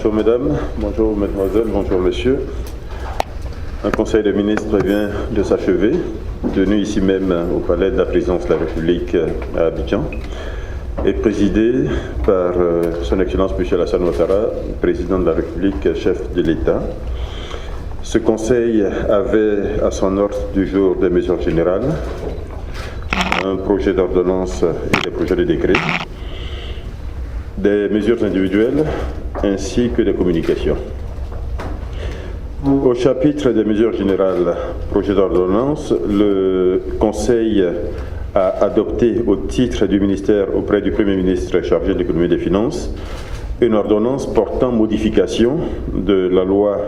Bonjour mesdames, bonjour mesdemoiselles, bonjour messieurs. Un conseil des ministres vient de s'achever, tenu ici même au palais de la présidence de la République à Abidjan, et présidé par son Excellence M. Alassane Ouattara, président de la République, chef de l'État. Ce conseil avait à son ordre du jour des mesures générales, un projet d'ordonnance et des projets de décret, des mesures individuelles ainsi que des communications. Au chapitre des mesures générales, projet d'ordonnance, le Conseil a adopté au titre du ministère auprès du Premier ministre chargé de l'économie et des finances une ordonnance portant modification de la loi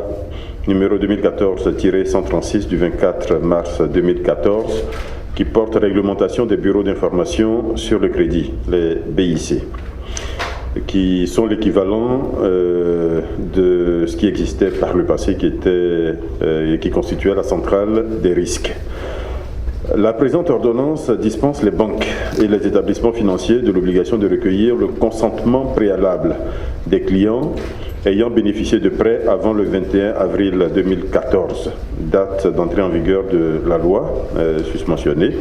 numéro 2014-136 du 24 mars 2014 qui porte réglementation des bureaux d'information sur le crédit, les BIC, qui sont l'équivalent de ce qui existait par le passé, qui constituait la centrale des risques. La présente ordonnance dispense les banques et les établissements financiers de l'obligation de recueillir le consentement préalable des clients ayant bénéficié de prêts avant le 21 avril 2014, date d'entrée en vigueur de la loi susmentionnée,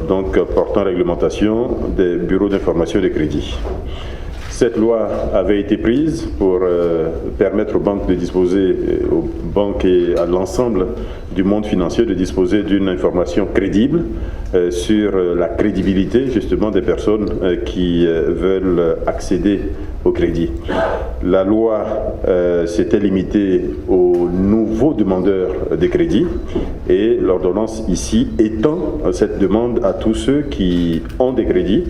donc portant réglementation des bureaux d'information et de crédit. Cette loi avait été prise pour permettre aux banques de disposer, aux banques et à l'ensemble du monde financier de disposer d'une information crédible sur la crédibilité justement des personnes qui veulent accéder au crédit. La loi s'était limitée aux nouveaux demandeurs de crédit et l'ordonnance ici étend cette demande à tous ceux qui ont des crédits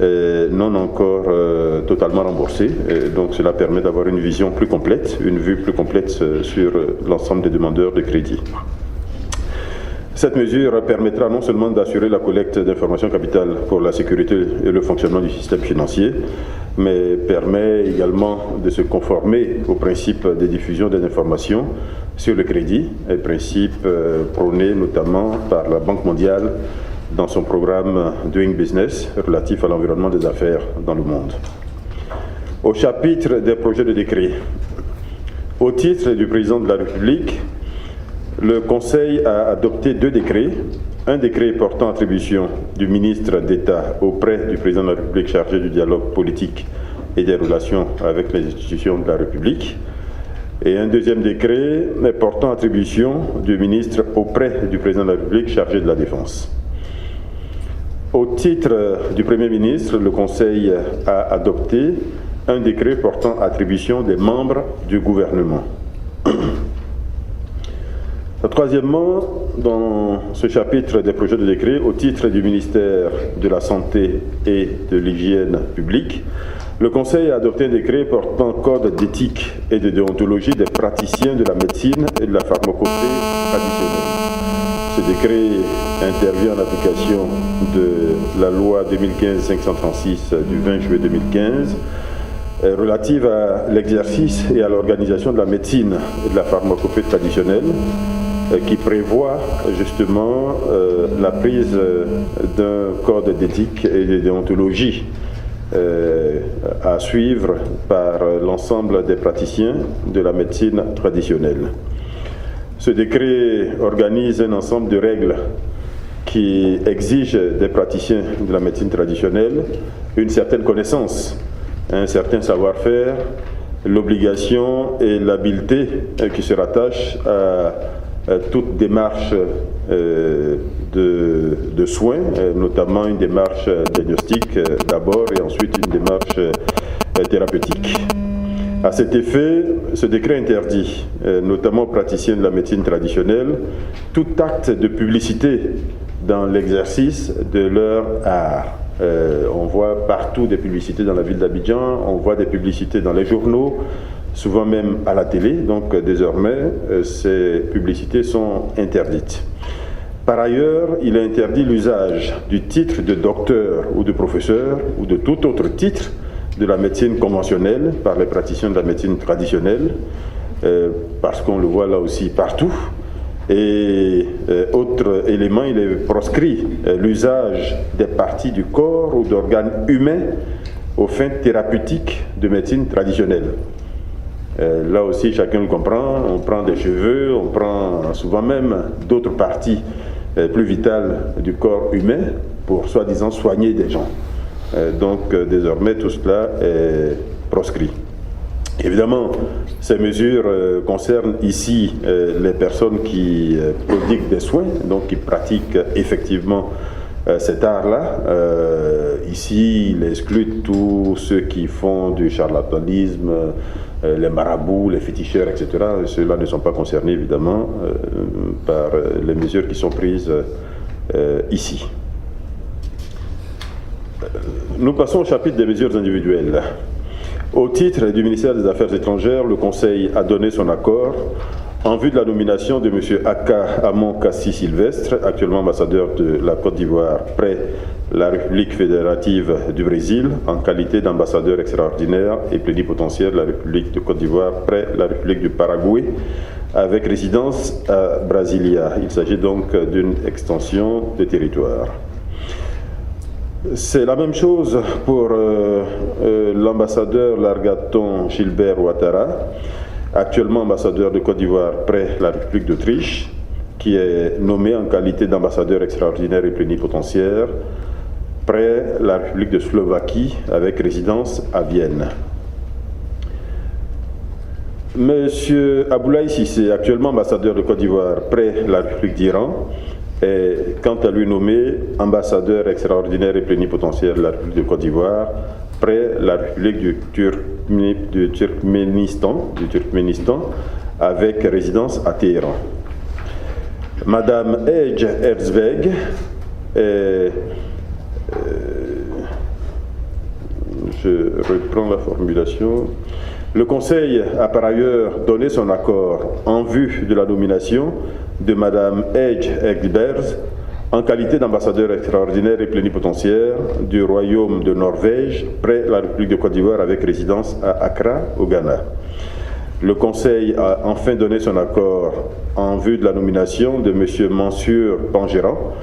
non encore totalement remboursés. Donc cela permet d'avoir une vision plus complète, une vue plus complète sur l'ensemble des demandeurs de crédit. Cette mesure permettra non seulement d'assurer la collecte d'informations capitales pour la sécurité et le fonctionnement du système financier, mais permet également de se conformer au principe de diffusion des informations sur le crédit, un principe prôné notamment par la Banque mondiale dans son programme Doing Business relatif à l'environnement des affaires dans le monde. Au chapitre des projets de décret, au titre du président de la République, le Conseil a adopté 2 décrets, un décret portant attribution du ministre d'État auprès du président de la République chargé du dialogue politique et des relations avec les institutions de la République, et un deuxième décret portant attribution du ministre auprès du président de la République chargé de la Défense. Au titre du Premier ministre, le Conseil a adopté un décret portant attribution des membres du gouvernement. Troisièmement, dans ce chapitre des projets de décret, au titre du ministère de la Santé et de l'Hygiène publique, le Conseil a adopté un décret portant code d'éthique et de déontologie des praticiens de la médecine et de la pharmacopée traditionnelle. Ce décret intervient en application de la loi 2015-536 du 20 juillet 2015 relative à l'exercice et à l'organisation de la médecine et de la pharmacopée traditionnelle qui prévoit justement la prise d'un code d'éthique et de déontologie à suivre par l'ensemble des praticiens de la médecine traditionnelle. Ce décret organise un ensemble de règles qui exigent des praticiens de la médecine traditionnelle une certaine connaissance, un certain savoir-faire, l'obligation et l'habileté qui se rattachent à toute démarche de soins, notamment une démarche diagnostique d'abord et ensuite une démarche thérapeutique. À cet effet, ce décret interdit, notamment aux praticiens de la médecine traditionnelle, tout acte de publicité dans l'exercice de leur art. On voit partout des publicités dans la ville d'Abidjan, on voit des publicités dans les journaux, souvent même à la télé, donc désormais ces publicités sont interdites. Par ailleurs, il est interdit l'usage du titre de docteur ou de professeur ou de tout autre titre de la médecine conventionnelle par les praticiens de la médecine traditionnelle, parce qu'on le voit là aussi partout. Et autre élément, il est proscrit l'usage des parties du corps ou d'organes humains aux fins thérapeutiques de médecine traditionnelle. Là aussi, chacun le comprend, on prend des cheveux, on prend souvent même d'autres parties plus vitales du corps humain pour soi-disant soigner des gens. Donc désormais, tout cela est proscrit. Évidemment, ces mesures concernent ici les personnes qui prodiguent des soins, donc qui pratiquent effectivement cet art-là. Ici, il exclut tous ceux qui font du charlatanisme, les marabouts, les féticheurs, etc. Ceux-là ne sont pas concernés évidemment par les mesures qui sont prises ici. Nous passons au chapitre des mesures individuelles. Au titre du ministère des Affaires étrangères, le Conseil a donné son accord en vue de la nomination de M. Aka Amon Kassi Sylvestre, actuellement ambassadeur de la Côte d'Ivoire près la République fédérative du Brésil, en qualité d'ambassadeur extraordinaire et plénipotentiaire de la République de Côte d'Ivoire près la République du Paraguay, avec résidence à Brasilia. Il s'agit donc d'une extension de territoire. C'est la même chose pour l'ambassadeur Largaton Gilbert Ouattara, actuellement ambassadeur de Côte d'Ivoire près la République d'Autriche, qui est nommé en qualité d'ambassadeur extraordinaire et plénipotentiaire près la République de Slovaquie, avec résidence à Vienne. Monsieur Aboulaye Cissé, actuellement ambassadeur de Côte d'Ivoire près la République d'Iran, est quant à lui nommé ambassadeur extraordinaire et plénipotentiaire de la République de Côte d'Ivoire près la République du Turkménistan, avec résidence à Téhéran. Madame Edge Herzberg est, je reprends la formulation. Le Conseil a par ailleurs donné son accord en vue de la nomination de Madame Edge Egbers en qualité d'ambassadeur extraordinaire et plénipotentiaire du Royaume de Norvège près la République de Côte d'Ivoire avec résidence à Accra, au Ghana. Le Conseil a enfin donné son accord en vue de la nomination de M. Mansour Pangeran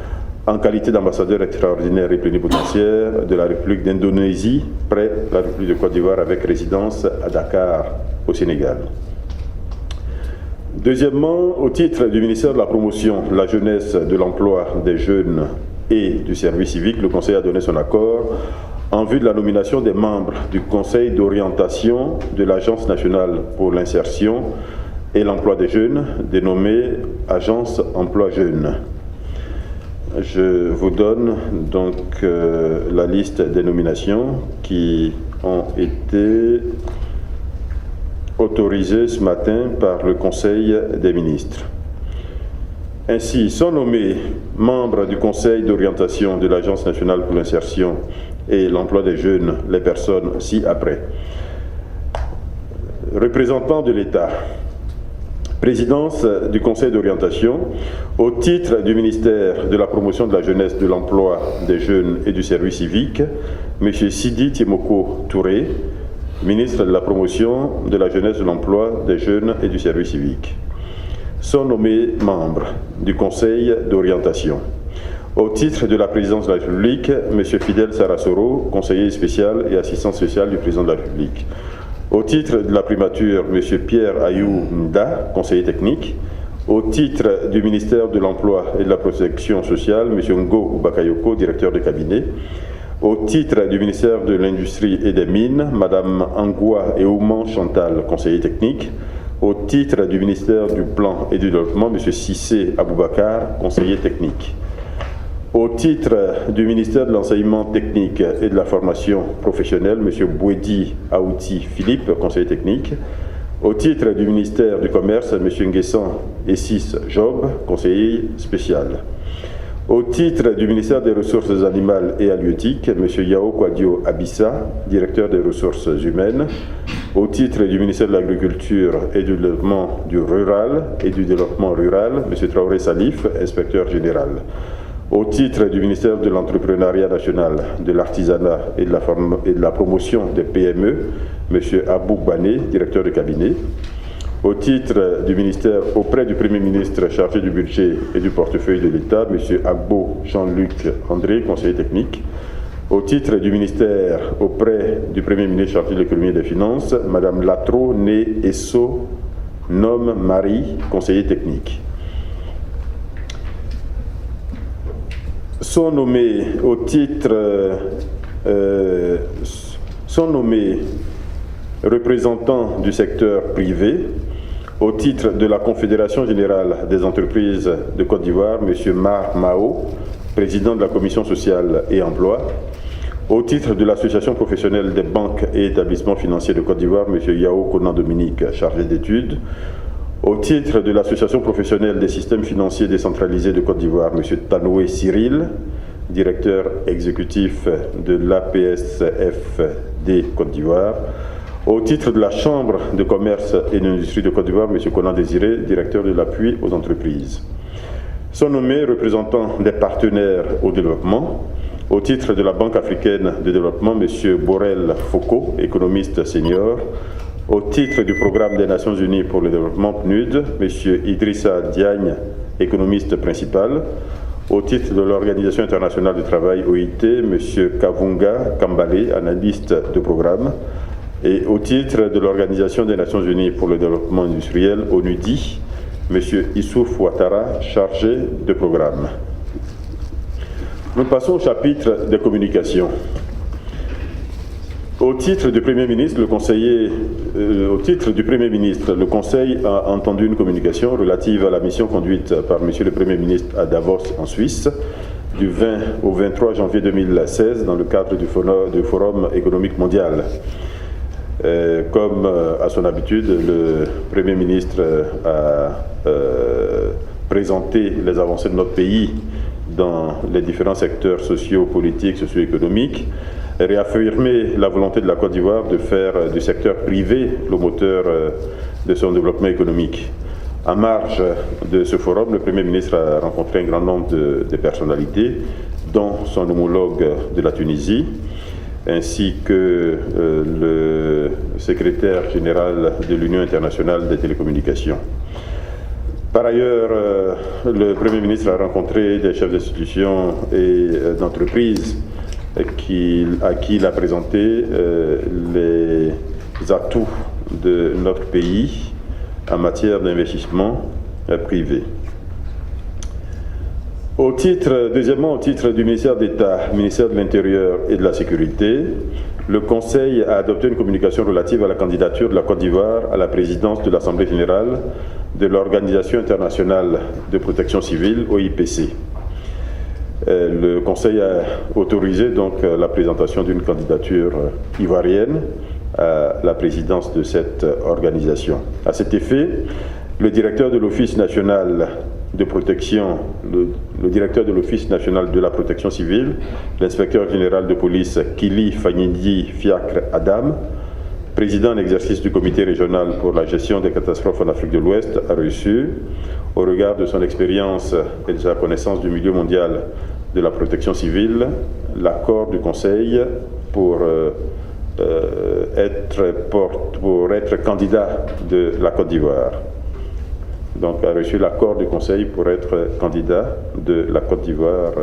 en qualité d'ambassadeur extraordinaire et plénipotentiaire de la République d'Indonésie près la République de Côte d'Ivoire avec résidence à Dakar, au Sénégal. Deuxièmement, au titre du ministère de la Promotion, de la Jeunesse, de l'Emploi, des Jeunes et du Service civique, le Conseil a donné son accord en vue de la nomination des membres du Conseil d'orientation de l'Agence nationale pour l'insertion et l'emploi des jeunes, dénommée Agence Emploi Jeunes. Je vous donne donc la liste des nominations qui ont été autorisées ce matin par le Conseil des ministres. Ainsi, sont nommés membres du Conseil d'orientation de l'Agence nationale pour l'insertion et l'emploi des jeunes les personnes ci-après. Représentants de l'État. Présidence du Conseil d'orientation, au titre du ministère de la Promotion de la Jeunesse, de l'Emploi des Jeunes et du Service civique, M. Sidi Timoko Touré, ministre de la Promotion de la Jeunesse, de l'Emploi des Jeunes et du Service civique. Sont nommés membres du Conseil d'orientation. Au titre de la présidence de la République, M. Fidel Sarasoro, conseiller spécial et assistant spécial du président de la République. Au titre de la primature, M. Pierre Ayou Nda, conseiller technique. Au titre du ministère de l'Emploi et de la Protection sociale, M. Ngo Bakayoko, directeur de cabinet. Au titre du ministère de l'Industrie et des Mines, Mme Angoua Eouman Chantal, conseiller technique. Au titre du ministère du Plan et du Développement, M. Sissé Aboubakar, conseiller technique. Au titre du ministère de l'Enseignement technique et de la formation professionnelle, M. Bouedi Aouti Philippe, conseiller technique. Au titre du ministère du Commerce, M. Nguessan Essis Job, conseiller spécial. Au titre du ministère des Ressources animales et halieutiques, M. Yao Kwadio Abissa, directeur des ressources humaines. Au titre du ministère de l'Agriculture et du Développement rural, M. Traoré Salif, inspecteur général. Au titre du ministère de l'Entrepreneuriat national, de l'Artisanat et de la promotion des PME, M. Abou Bané, directeur de cabinet. Au titre du ministère auprès du Premier ministre chargé du budget et du portefeuille de l'État, M. Agbo Jean-Luc André, conseiller technique. Au titre du ministère auprès du Premier ministre chargé de l'économie et des finances, Mme Latro Né Esso nomme Marie, conseiller technique. Sont nommés représentants du secteur privé au titre de la Confédération générale des entreprises de Côte d'Ivoire, M. Mar Mao, président de la Commission sociale et emploi. Au titre de l'Association professionnelle des banques et établissements financiers de Côte d'Ivoire, M. Yao Conan Dominique, chargé d'études. Au titre de l'Association professionnelle des systèmes financiers décentralisés de Côte d'Ivoire, M. Tanoué Cyril, directeur exécutif de l'APSFD Côte d'Ivoire. Au titre de la Chambre de commerce et d'industrie de Côte d'Ivoire, M. Conan Désiré, directeur de l'appui aux entreprises. Sont nommés représentants des partenaires au développement. Au titre de la Banque africaine de développement, M. Borel Foucault, économiste senior. Au titre du Programme des Nations Unies pour le développement PNUD, M. Idrissa Diagne, économiste principal. Au titre de l'Organisation internationale du travail, OIT, M. Kavunga Kambale, analyste de programme. Et au titre de l'Organisation des Nations Unies pour le développement industriel, ONUDI, M. Issouf Ouattara, chargé de programme. Nous passons au chapitre des communications. Au titre du Premier ministre, le Conseil a entendu une communication relative à la mission conduite par M. le Premier ministre à Davos en Suisse du 20 au 23 janvier 2016 dans le cadre du Forum économique mondial. Comme à son habitude, le Premier ministre a présenté les avancées de notre pays dans les différents secteurs sociaux, politiques, socio-économiques, réaffirmer la volonté de la Côte d'Ivoire de faire du secteur privé le moteur de son développement économique. En marge de ce forum, le Premier ministre a rencontré un grand nombre de personnalités, dont son homologue de la Tunisie, ainsi que le secrétaire général de l'Union internationale des télécommunications. Par ailleurs, le Premier ministre a rencontré des chefs d'institutions et d'entreprises à qui il a présenté les atouts de notre pays en matière d'investissement privé. Deuxièmement, au titre du ministère d'État, ministère de l'Intérieur et de la Sécurité, le Conseil a adopté une communication relative à la candidature de la Côte d'Ivoire à la présidence de l'Assemblée générale de l'Organisation internationale de protection civile, OIPC. Le Conseil a autorisé donc la présentation d'une candidature ivoirienne à la présidence de cette organisation. À cet effet, le directeur de l'Office national de protection, le directeur de l'Office national de la protection civile, l'inspecteur général de police Kili Fanyindi Fiacre Adam, président en exercice du comité régional pour la gestion des catastrophes en Afrique de l'Ouest, a reçu, au regard de son expérience et de sa connaissance du milieu mondial de la protection civile, l'accord du Conseil pour être candidat de la Côte d'Ivoire. Donc a reçu l'accord du Conseil pour être candidat de la Côte d'Ivoire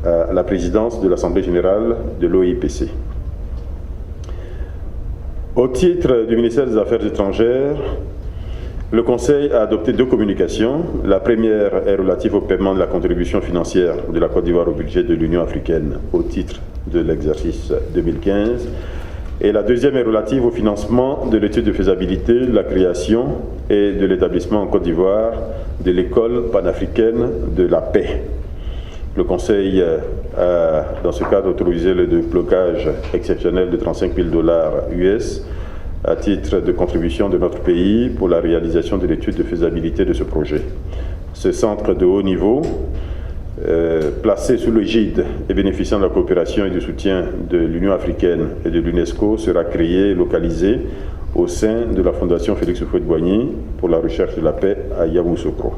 à la présidence de l'Assemblée générale de l'OIPC. Au titre du ministère des Affaires étrangères, le Conseil a adopté deux communications. La première est relative au paiement de la contribution financière de la Côte d'Ivoire au budget de l'Union africaine au titre de l'exercice 2015. Et la deuxième est relative au financement de l'étude de faisabilité, de la création et de l'établissement en Côte d'Ivoire de l'école panafricaine de la paix. Le Conseil a, dans ce cadre, autorisé le déblocage exceptionnel de $35 000 US à titre de contribution de notre pays pour la réalisation de l'étude de faisabilité de ce projet. Ce centre de haut niveau, placé sous l'égide et bénéficiant de la coopération et du soutien de l'Union africaine et de l'UNESCO, sera créé et localisé au sein de la Fondation Félix Houphouët-Boigny pour la recherche de la paix à Yamoussoukro.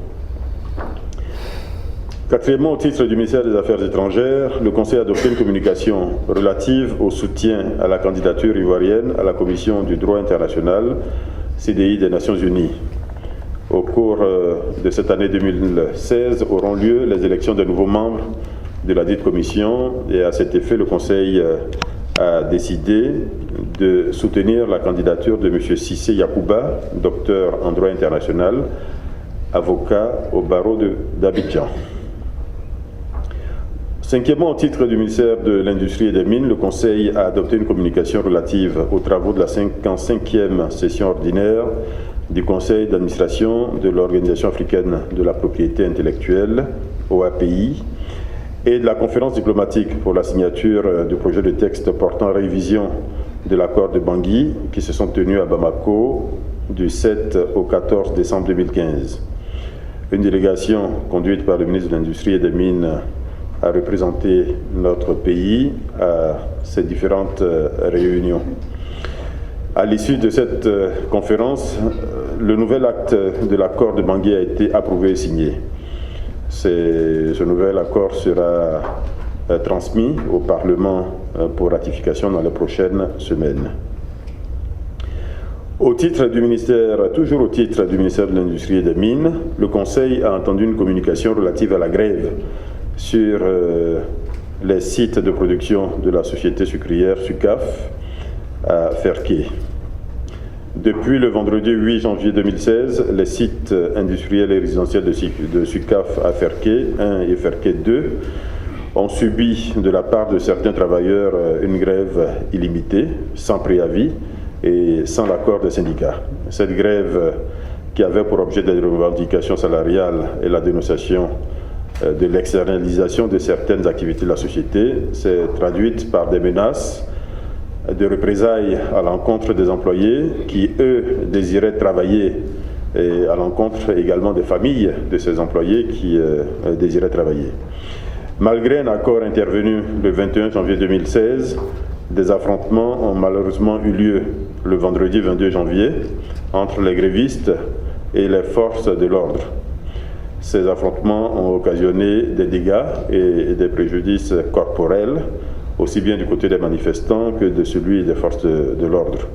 Quatrièmement, au titre du ministère des Affaires étrangères, le Conseil a adopté une communication relative au soutien à la candidature ivoirienne à la Commission du droit international, CDI des Nations Unies. Au cours de cette année 2016 auront lieu les élections des nouveaux membres de la dite commission et à cet effet, le Conseil a décidé de soutenir la candidature de M. Cissé Yacouba, docteur en droit international, avocat au barreau d'Abidjan. Cinquièmement, au titre du ministère de l'Industrie et des Mines, le Conseil a adopté une communication relative aux travaux de la 55e session ordinaire du Conseil d'administration de l'Organisation africaine de la propriété intellectuelle, OAPI, et de la conférence diplomatique pour la signature du projet de texte portant révision de l'accord de Bangui qui se sont tenus à Bamako du 7 au 14 décembre 2015. Une délégation conduite par le ministre de l'Industrie et des Mines a représenté notre pays à ces différentes réunions. À l'issue de cette conférence, le nouvel acte de l'accord de Bangui a été approuvé et signé. Ce nouvel accord sera transmis au Parlement pour ratification dans les prochaines semaines. Toujours au titre du ministère de l'Industrie et des Mines, le Conseil a entendu une communication relative à la grève sur les sites de production de la société sucrière SUCAF à Ferké. Depuis le vendredi 8 janvier 2016, les sites industriels et résidentiels de SUCAF à Ferké 1 et Ferké 2 ont subi de la part de certains travailleurs une grève illimitée, sans préavis et sans l'accord des syndicats. Cette grève, qui avait pour objet des revendications salariales et la dénonciation de l'externalisation de certaines activités de la société, s'est traduite par des menaces de représailles à l'encontre des employés qui, eux, désiraient travailler, et à l'encontre également des familles de ces employés qui désiraient travailler. Malgré un accord intervenu le 21 janvier 2016, des affrontements ont malheureusement eu lieu le vendredi 22 janvier entre les grévistes et les forces de l'ordre. Ces affrontements ont occasionné des dégâts et des préjudices corporels, aussi bien du côté des manifestants que de celui des forces de l'ordre.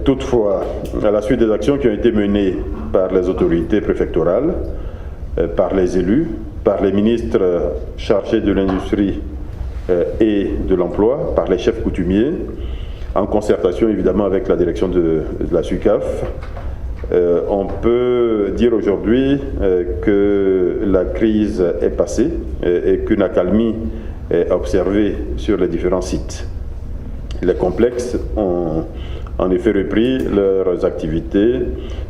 Toutefois, à la suite des actions qui ont été menées par les autorités préfectorales, par les élus, par les ministres chargés de l'industrie et de l'emploi, par les chefs coutumiers, en concertation évidemment avec la direction de la SUCAF, on peut dire aujourd'hui que la crise est passée et qu'une accalmie est observée sur les différents sites. Les complexes ont en effet repris leurs activités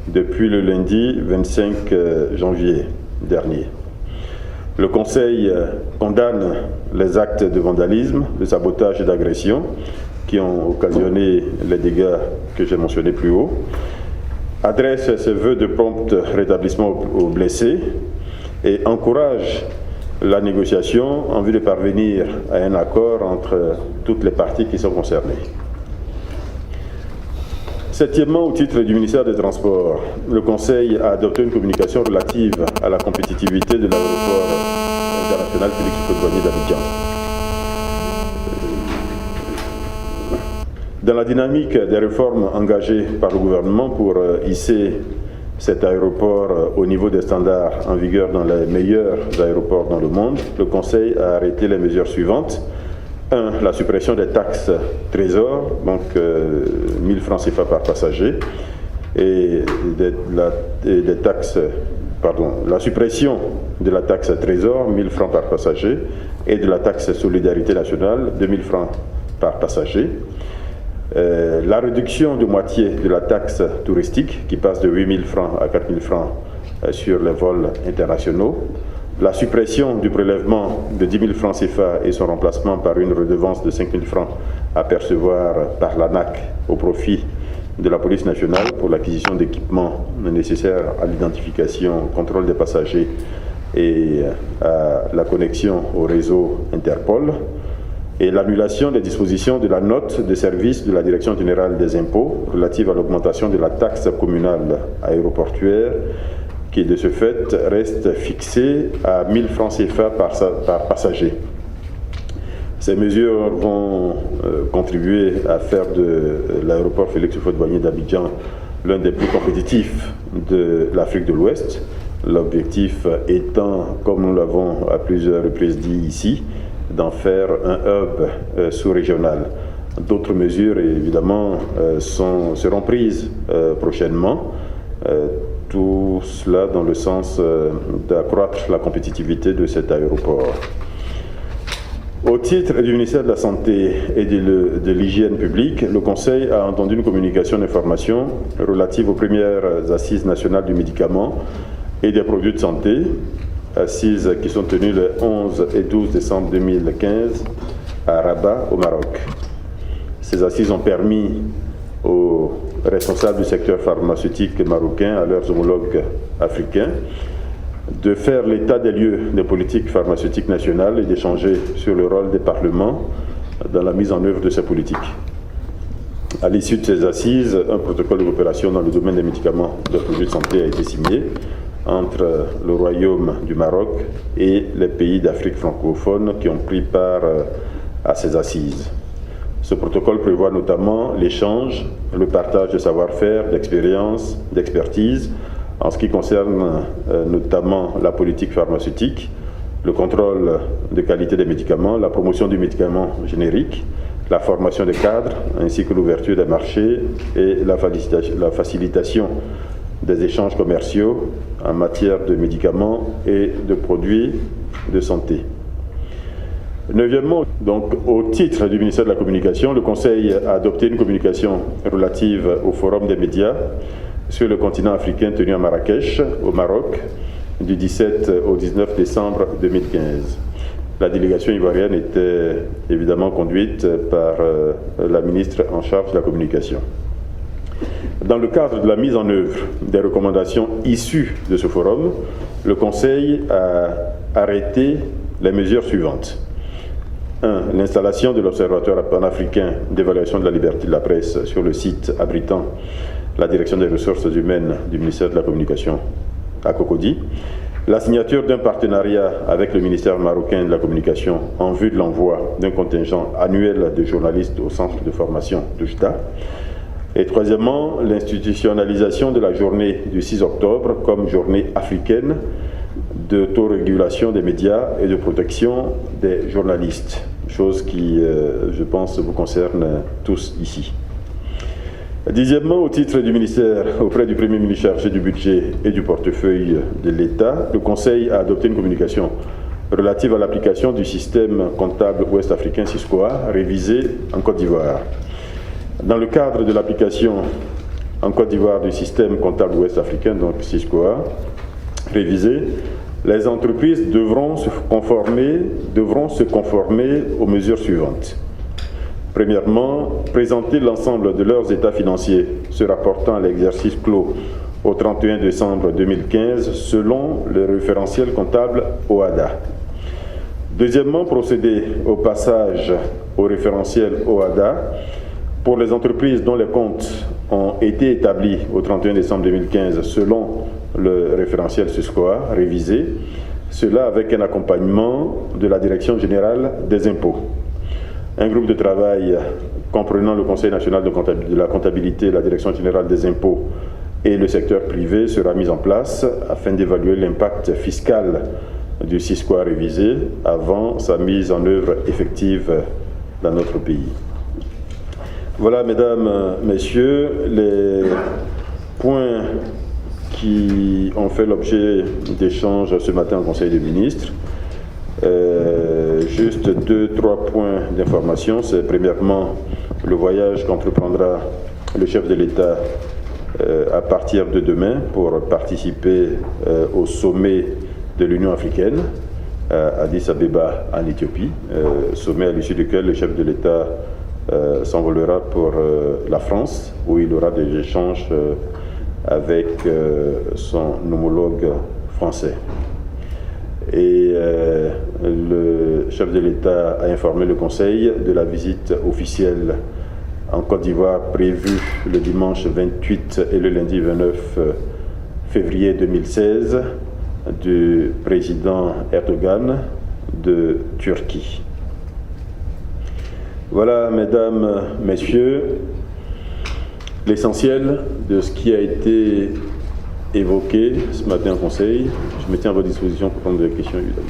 depuis le lundi 25 janvier dernier. Le Conseil condamne les actes de vandalisme, de sabotage et d'agression qui ont occasionné les dégâts que j'ai mentionnés plus haut, adresse ses vœux de prompt rétablissement aux blessés et encourage la négociation en vue de parvenir à un accord entre toutes les parties qui sont concernées. Septièmement, au titre du ministère des Transports, le Conseil a adopté une communication relative à la compétitivité de l'aéroport international Félix Houphouët-Boigny d'Abidjan. Dans la dynamique des réformes engagées par le gouvernement pour hisser cet aéroport au niveau des standards en vigueur dans les meilleurs aéroports dans le monde, le Conseil a arrêté les mesures suivantes. 1. La suppression des taxes trésor, donc 1000 francs CFA par passager, et la suppression de la taxe trésor, 1000 francs par passager, et de la taxe solidarité nationale, 2000 francs par passager. La réduction de moitié de la taxe touristique, qui passe de 8000 francs à 4000 francs sur les vols internationaux. La suppression du prélèvement de 10 000 francs CFA et son remplacement par une redevance de 5 000 francs à percevoir par l'ANAC au profit de la police nationale pour l'acquisition d'équipements nécessaires à l'identification, au contrôle des passagers et à la connexion au réseau Interpol. Et l'annulation des dispositions de la note de service de la Direction générale des impôts relative à l'augmentation de la taxe communale aéroportuaire qui de ce fait reste fixée à 1000 francs CFA par passager. Ces mesures vont contribuer à faire de l'aéroport Félix Houphouët-Boigny d'Abidjan l'un des plus compétitifs de l'Afrique de l'Ouest L'objectif étant, comme nous l'avons à plusieurs reprises dit ici, d'en faire un hub sous-régional. D'autres mesures, évidemment, seront prises prochainement. Tout cela dans le sens d'accroître la compétitivité de cet aéroport. Au titre du ministère de la Santé et de l'Hygiène publique, le Conseil a entendu une communication d'information relative aux premières assises nationales du médicament et des produits de santé, assises qui sont tenues le 11 et 12 décembre 2015 à Rabat, au Maroc. Ces assises ont permis aux responsables du secteur pharmaceutique marocain, à leurs homologues africains, de faire l'état des lieux des politiques pharmaceutiques nationales et d'échanger sur le rôle des parlements dans la mise en œuvre de ces politiques. À l'issue de ces assises, un protocole de coopération dans le domaine des médicaments et des produits de santé a été signé entre le Royaume du Maroc et les pays d'Afrique francophone qui ont pris part à ces assises. Ce protocole prévoit notamment l'échange, le partage de savoir-faire, d'expérience, d'expertise, en ce qui concerne notamment la politique pharmaceutique, le contrôle de qualité des médicaments, la promotion du médicament générique, la formation des cadres, ainsi que l'ouverture des marchés et la facilitation des échanges commerciaux en matière de médicaments et de produits de santé. Neuvièmement, donc, au titre du ministère de la Communication, le Conseil a adopté une communication relative au Forum des médias sur le continent africain tenu à Marrakech, au Maroc, du 17 au 19 décembre 2015. La délégation ivoirienne était évidemment conduite par la ministre en charge de la communication. Dans le cadre de la mise en œuvre des recommandations issues de ce forum, le Conseil a arrêté les mesures suivantes. 1. L'installation de l'Observatoire panafricain d'évaluation de la liberté de la presse sur le site abritant la direction des ressources humaines du ministère de la Communication à Cocody. La signature d'un partenariat avec le ministère marocain de la Communication en vue de l'envoi d'un contingent annuel de journalistes au centre de formation de Jda. Et troisièmement, l'institutionnalisation de la journée du 6 octobre comme journée africaine d'autorégulation des médias et de protection des journalistes, chose qui, je pense, vous concerne tous ici. Dixièmement, au titre du ministère, auprès du Premier ministre chargé du budget et du portefeuille de l'État, le Conseil a adopté une communication relative à l'application du système comptable ouest-africain SISCOA, révisé en Côte d'Ivoire. Dans le cadre de l'application en Côte d'Ivoire du système comptable ouest-africain, donc SISCOA, révisé, les entreprises devront se conformer aux mesures suivantes. Premièrement, présenter l'ensemble de leurs états financiers se rapportant à l'exercice clos au 31 décembre 2015 selon le référentiel comptable OHADA. Deuxièmement, procéder au passage au référentiel OHADA pour les entreprises dont les comptes ont été établis au 31 décembre 2015 selon le référentiel SISCOA révisé, cela avec un accompagnement de la Direction générale des impôts. Un groupe de travail comprenant le Conseil national de la comptabilité, la Direction générale des impôts et le secteur privé sera mis en place afin d'évaluer l'impact fiscal du SISCOA révisé avant sa mise en œuvre effective dans notre pays. Voilà, mesdames, messieurs, les points qui ont fait l'objet d'échanges ce matin au Conseil des ministres. Juste 2-3 points d'information. C'est premièrement le voyage qu'entreprendra le chef de l'État à partir de demain pour participer au sommet de l'Union africaine à Addis Abeba en Éthiopie, sommet à l'issue duquel le chef de l'État s'envolera pour la France, où il aura des échanges avec son homologue français. Et le chef de l'État a informé le Conseil de la visite officielle en Côte d'Ivoire prévue le dimanche 28 et le lundi 29 février 2016 du président Erdogan de Turquie. Voilà, mesdames, messieurs, l'essentiel de ce qui a été évoquées ce matin en Conseil. Je me tiens à votre disposition pour prendre des questions, évidemment.